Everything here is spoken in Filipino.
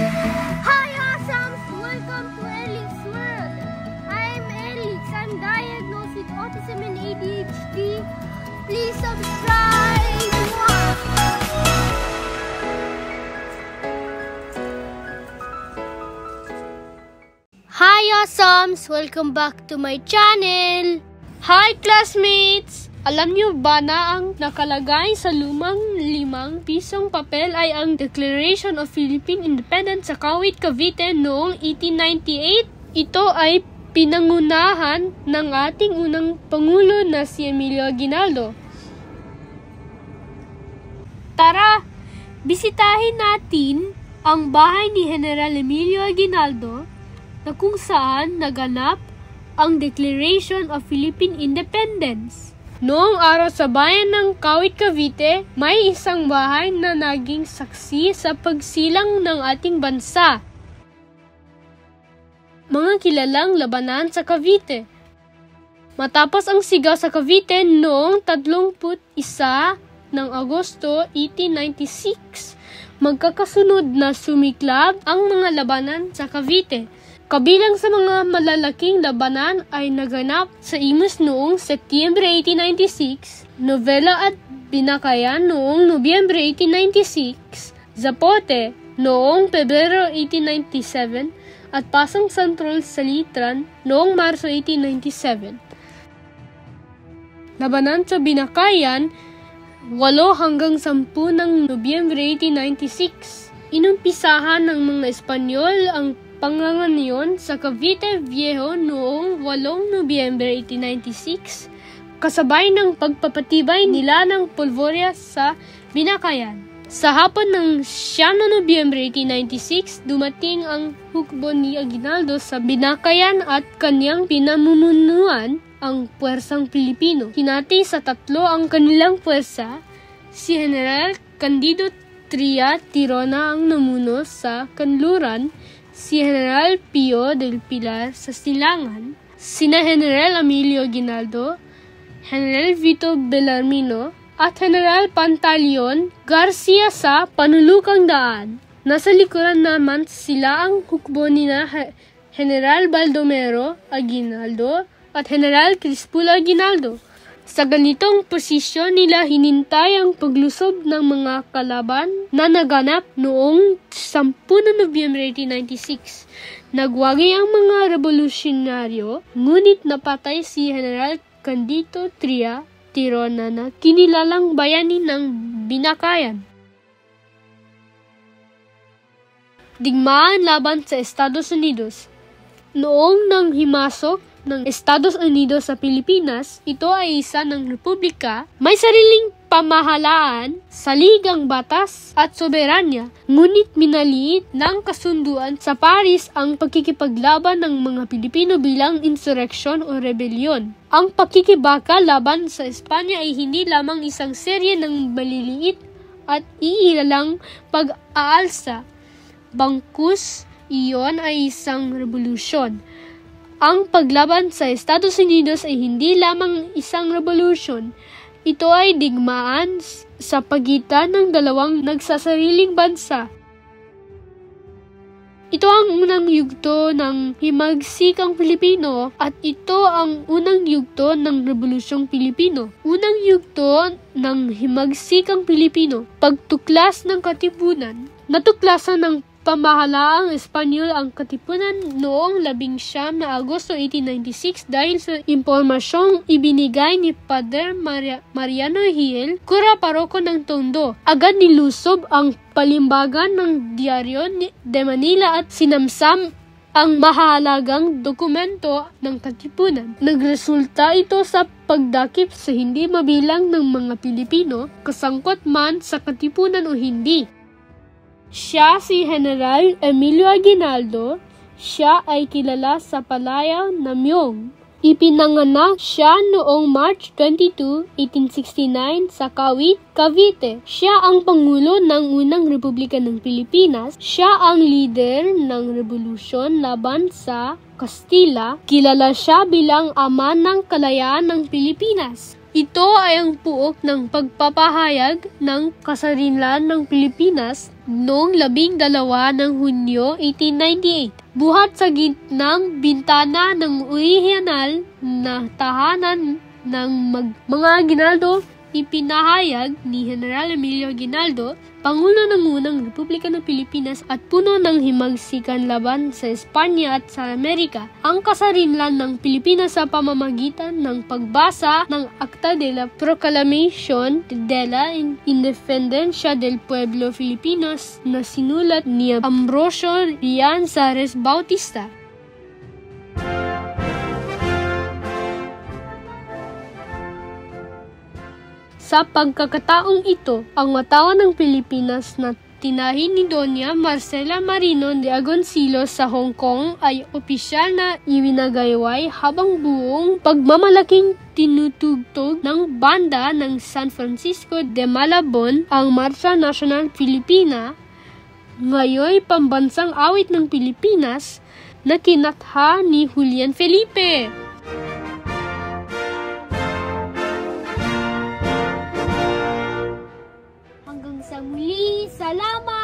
Hi awesomes! Welcome to Elix World. I'm Elix. I'm diagnosed with autism and ADHD. Please subscribe! Hi awesomes! Welcome back to my channel! Hi classmates! Alam niyo ba na ang nakalagay sa lumang 5 pisong papel ay ang Declaration of Philippine Independence sa Kawit, Cavite noong 1898? Ito ay pinangunahan ng ating unang Pangulo na si Emilio Aguinaldo. Tara, bisitahin natin ang bahay ni General Emilio Aguinaldo na kung saan naganap ang Declaration of Philippine Independence. Noong araw sa bayan ng Kawit, Cavite, may isang bahay na naging saksi sa pagsilang ng ating bansa. Mga kilalang labanan sa Cavite. Matapos ang sigaw sa Cavite noong 31 ng Agosto 1896, magkakasunod na sumiklab ang mga labanan sa Cavite. Kabilang sa mga malalaking labanan ay naganap sa Imus noong Setyembre 1896, Novella at Binakayan noong Nobyembre 1896, Zapote noong Pebrero 1897, at Pasang Santol sa Litran noong Marso 1897. Labanan sa Binakayan, 8 hanggang 10 ng Nobyembre 1896. Inumpisahan ng mga Espanyol ang pangangayon sa Cavite Viejo noong 8 Nobyembre 1896, kasabay ng pagpapatibay nila ng pulvorya sa Binakayan. Sa hapon ng 9 Nobyembre 1896, dumating ang hukbo ni Aguinaldo sa Binakayan at kanyang pinamumunuan ang puwersang Pilipino. Hinati sa 3 ang kanilang puwersa. Si General Candido Tria Tirona ang namuno sa Kanluran, si General Pio del Pilar sa Silangan, sina General Emilio Aguinaldo, General Vito Bellarmino, at General Pantaleon Garcia sa Panulukang Daan. Nasa likuran naman sila ang hukbo ni General Baldomero Aguinaldo at General Crispulo Aguinaldo. Sa ganitong posisyon nila hinintay ang paglusob ng mga kalaban na naganap noong 10 Nobyembre 1896. Nagwagi ang mga revolusyonaryo, ngunit napatay si General Candido Tria Tirona na kinilalang bayani ng Binakayan. Digmaan laban sa Estados Unidos. Noong nang himasok ng Estados Unidos sa Pilipinas, ito ay isa ng republika, may sariling pamahalaan, saligang batas at soberanya, ngunit minaliit ng kasunduan sa Paris ang pagkikipaglaban ng mga Pilipino bilang insurreksyon o rebellion. Ang pakikibaka laban sa Espanya ay hindi lamang isang serye ng maliliit at iilalang pag-aalsa. Bangkus, iyon ay isang revolusyon. Ang paglaban sa Estados Unidos ay hindi lamang isang revolusyon. Ito ay digmaan sa pagitan ng dalawang nagsasariling bansa. Ito ang unang yugto ng himagsikang Pilipino at ito ang unang yugto ng Rebolusyong Pilipino. Unang yugto ng himagsikang Pilipino, pagtuklas ng katipunan. Natuklasan ng pamahalaang Espanyol ang katipunan noong 19 na Agosto 1896 dahil sa impormasyong ibinigay ni Padre Mariano Hiel, kura paroko ng Tondo. Agad nilusob ang palimbagan ng Diaryo de Manila at sinamsam ang mahalagang dokumento ng katipunan. Nagresulta ito sa pagdakip sa hindi mabilang ng mga Pilipino, kasangkot man sa katipunan o hindi. Siya si General Emilio Aguinaldo. Siya ay kilala sa Palayaw na Myong. Ipinanganak siya noong March 22, 1869 sa Kawit, Cavite. Siya ang Pangulo ng unang Republika ng Pilipinas. Siya ang leader ng revolusyon laban sa Kastila. Kilala siya bilang ama ng kalayaan ng Pilipinas. Ito ay ang puok ng pagpapahayag ng kasarinlan ng Pilipinas noong 12 ng Hunyo 1898. Buhat sa gitnang bintana ng orihinal na tahanan ng mga Aguinaldo, ipinahayag ni General Emilio Aguinaldo, Pangulo ng unang Republika ng Pilipinas at puno ng himagsikan laban sa Espanya at sa Amerika, ang kasarinlan ng Pilipinas sa pamamagitan ng pagbasa ng Acta de la Proclamación de la Independencia del Pueblo Filipinos na sinulat ni Ambrosio Rianzares Bautista. Sa pagkakataong ito, ang watawan ng Pilipinas na tinahin ni Doña Marcela Marino de Agoncillos sa Hong Kong ay opisyal na iwinagayway habang buong pagmamalaking tinutugtog ng banda ng San Francisco de Malabon ang Marcha Nacional Filipina, ngayoy pambansang awit ng Pilipinas na kinatha ni Julian Felipe. Hanggang sa muli, salamat!